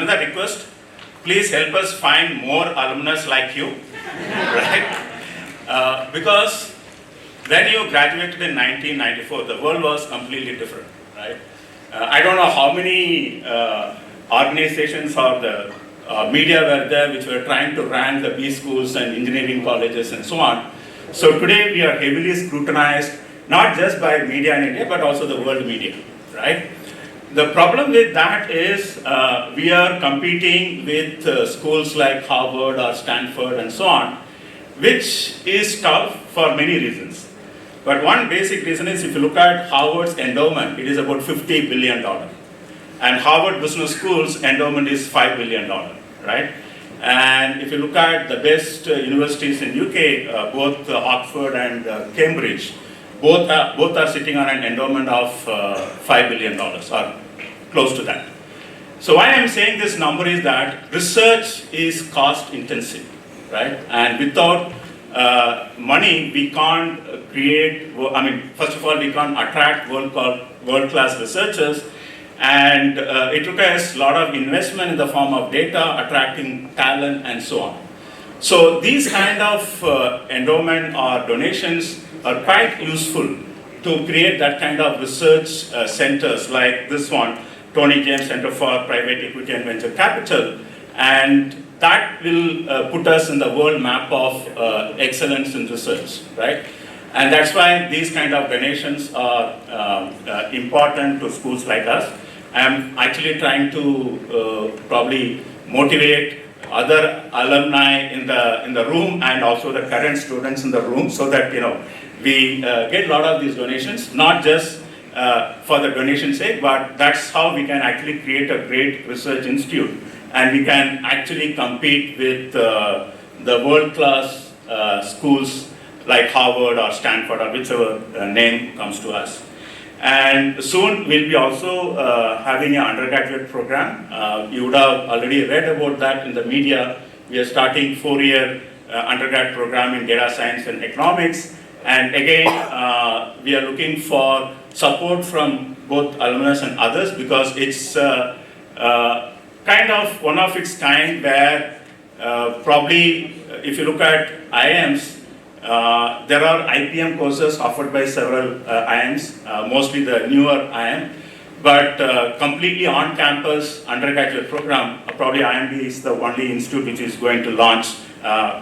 another request, please help us find more alumnus like you, right? Because when you graduated in 1994, the world was completely different, right? I don't know how many organizations or the media were there which were trying to rank the B schools and engineering colleges and so on. So today we are heavily scrutinized, not just by media in India, but also the world media, right? The problem with that is we are competing with schools like Harvard or Stanford and so on, which is tough for many reasons. But one basic reason is if you look at Harvard's endowment, it is about $50 billion. And Harvard Business School's endowment is $5 billion, right? And if you look at the best universities in UK, both Oxford and Cambridge, both are sitting on an endowment of $5 billion or close to that. So why I'm saying this number is that research is cost intensive, right? And without money, we can't create, first of all, we can't attract world-class researchers, and it requires a lot of investment in the form of data, attracting talent, and so on. So these kind of endowment or donations are quite useful to create that kind of research centers like this one, Tony James Center for Private Equity and Venture Capital, and that will put us in the world map of excellence in research, right? And that's why these kind of donations are important to schools like us. I'm actually trying to probably motivate other alumni in the room and also the current students in the room so that we get a lot of these donations, not just for the donation sake, but that's how we can actually create a great research institute. And we can actually compete with the world-class schools like Harvard or Stanford or whichever name comes to us. And soon we'll be also having an undergraduate program. You would have already read about that in the media. We are starting 4-year undergrad program in data science and economics. And again, we are looking for support from both alumnus and others because it's kind of one of its kind where probably if you look at IIMs, there are IPM courses offered by several IIMs, mostly the newer IIM, but completely on-campus undergraduate program, probably IIMB is the only institute which is going to launch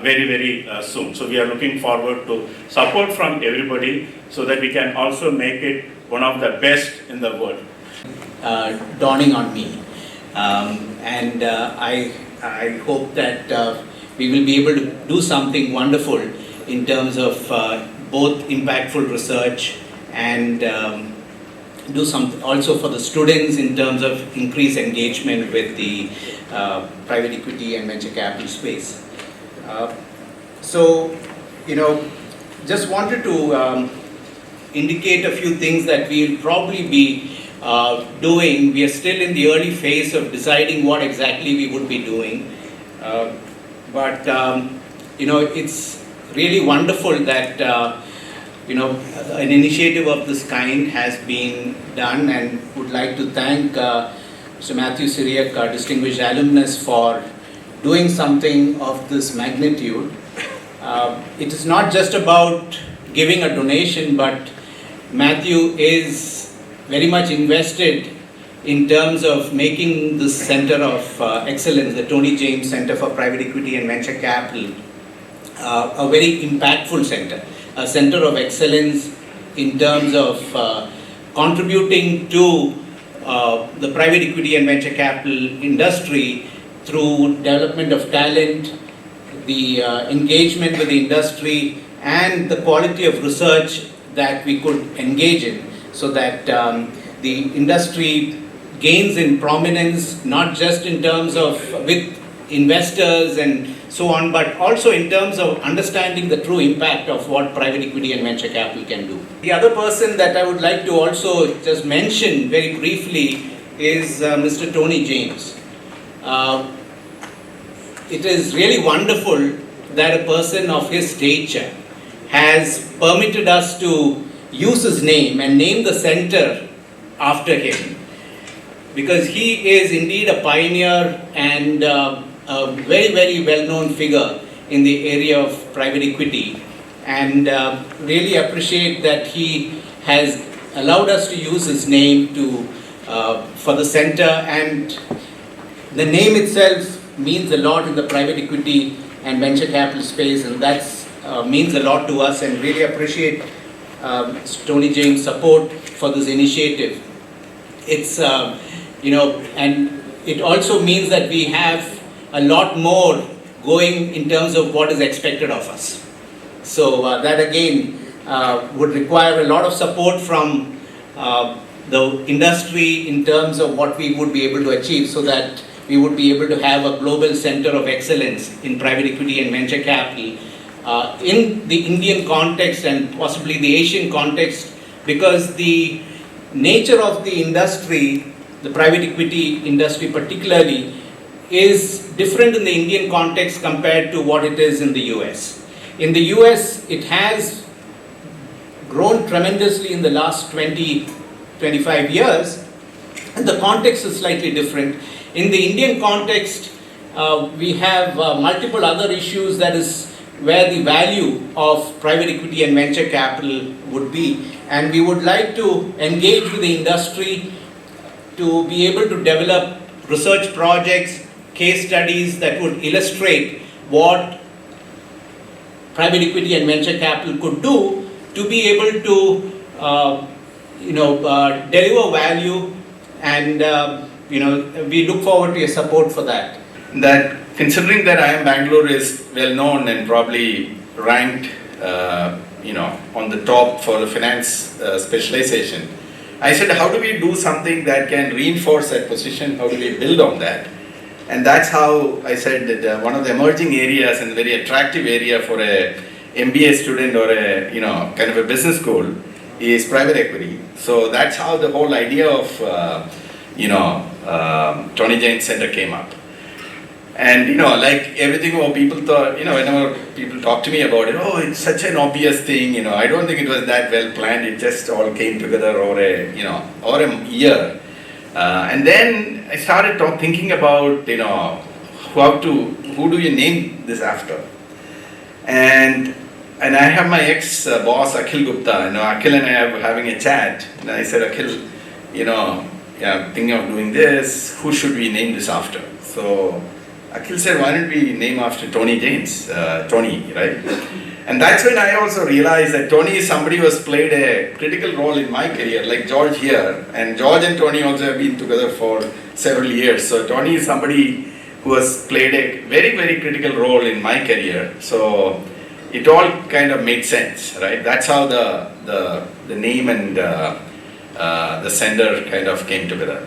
very, very soon. So we are looking forward to support from everybody so that we can also make it one of the best in the world. Dawning on me. And I hope that we will be able to do something wonderful in terms of both impactful research and do something also for the students in terms of increased engagement with the private equity and venture capital space. So, just wanted to indicate a few things that we'll probably be doing. We are still in the early phase of deciding what exactly we would be doing. But it's really wonderful that an initiative of this kind has been done, and would like to thank Mr. Mathew Cyriac, our Distinguished Alumnus, for doing something of this magnitude. It is not just about giving a donation, but Mathew is very much invested in terms of making this center of excellence, the Tony James Center for Private Equity and Venture Capital, a very impactful center, a center of excellence in terms of contributing to the private equity and venture capital industry through development of talent, the engagement with the industry, and the quality of research that we could engage in, so that the industry gains in prominence, not just in terms of with investors and so on, but also in terms of understanding the true impact of what private equity and venture capital can do. The other person that I would like to also just mention very briefly is Mr. Tony James. It is really wonderful that a person of his stature has permitted us to use his name and name the center after him. because he is indeed a pioneer and a very, very well-known figure in the area of private equity, and really appreciate that he has allowed us to use his name to for the center, and the name itself means a lot in the private equity and venture capital space, and that's means a lot to us, and really appreciate Tony James' support for this initiative. It's and it also means that we have a lot more going in terms of what is expected of us. So that again would require a lot of support from the industry in terms of what we would be able to achieve, so that we would be able to have a global center of excellence in private equity and venture capital in the Indian context and possibly the Asian context, because the nature of the industry, the private equity industry particularly, is different in the Indian context compared to what it is in the US. In the US, it has grown tremendously in the last 20-25 years, and the context is slightly different. In the Indian context, we have multiple other issues, that is where the value of private equity and venture capital would be, and we would like to engage with the industry to be able to develop research projects, case studies that would illustrate what private equity and venture capital could do to be able to deliver value, and we look forward to your support for that. That considering that IIM Bangalore is well known and probably ranked on the top for the finance specialization, I said, how do we do something that can reinforce that position? How do we build on that? And that's how I said that one of the emerging areas and very attractive area for a MBA student or a kind of a business school is private equity. So that's how the whole idea of Tony James Center came up. And like everything, people thought, whenever people talk to me about it, oh, it's such an obvious thing, I don't think it was that well planned. It just all came together over a year. And then I started thinking about, who do you name this after? And I have my ex-boss, Akhil Gupta. Akhil and I are having a chat. And I said, Akhil, thinking of doing this, who should we name this after? So Akhil said, why don't we name after Tony James, Tony, right? And that's when I also realized that Tony is somebody who has played a critical role in my career, like George here. And George and Tony also have been together for several years. So Tony is somebody who has played a very, very critical role in my career. So it all kind of made sense, right? That's how the name and the sender kind of came together.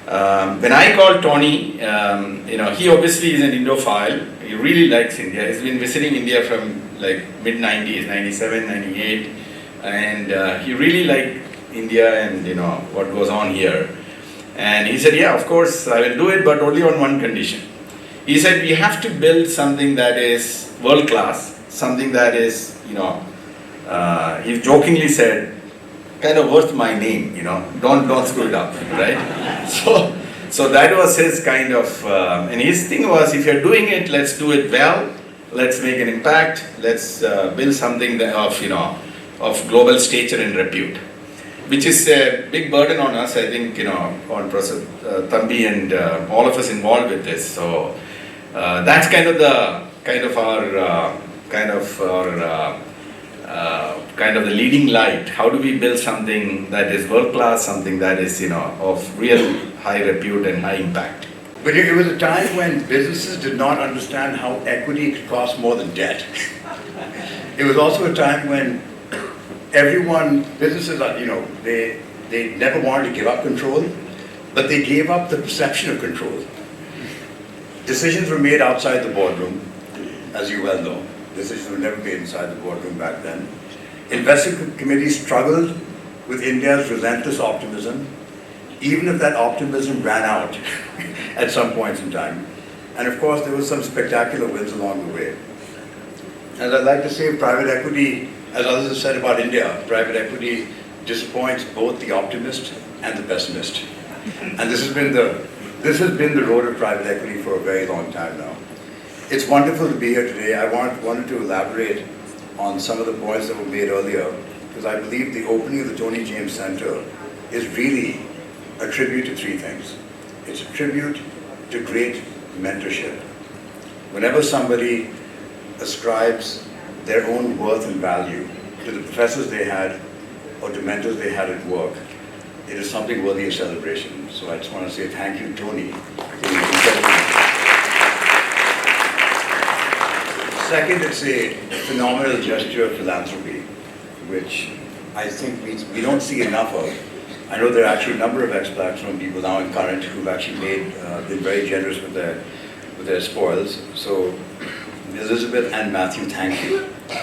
When I called Tony, he obviously is an Indophile. He really likes India. He's been visiting India from like mid-90s, 97, 98. And he really liked India and what goes on here. And he said, yeah, of course, I will do it, but only on one condition. He said, we have to build something that is world-class, something that is, he jokingly said, kind of worth my name, don't screw it up, right? So that was his kind of, and his thing was, if you're doing it, let's do it well, let's make an impact, let's build something that of global stature and repute, which is a big burden on us, I think, on Professor Thambi and all of us involved with this. So that's kind of the leading light. How do we build something that is world class, something that is of real high repute and high impact? But it was a time when businesses did not understand how equity could cost more than debt. It was also a time when businesses they never wanted to give up control, but they gave up the perception of control. Decisions were made outside the boardroom, as you well know. Decisions were never made inside the boardroom back then. Investment committees struggled with India's relentless optimism, even if that optimism ran out at some points in time. And of course, there were some spectacular wins along the way. As I'd like to say, private equity, as others have said about India, private equity disappoints both the optimist and the pessimist. And this has been the road of private equity for a very long time now. It's wonderful to be here today. I wanted to elaborate on some of the points that were made earlier, because I believe the opening of the Tony James Center is really a tribute to three things. It's a tribute to great mentorship. Whenever somebody ascribes their own worth and value to the professors they had or to mentors they had at work, it is something worthy of celebration. So I just want to say thank you, Tony. Second, it's a phenomenal gesture of philanthropy, which I think we don't see enough of. I know there are actually a number of ex-Blackstone people now in current who've actually been very generous with their spoils. So Elizabeth and Matthew, thank you.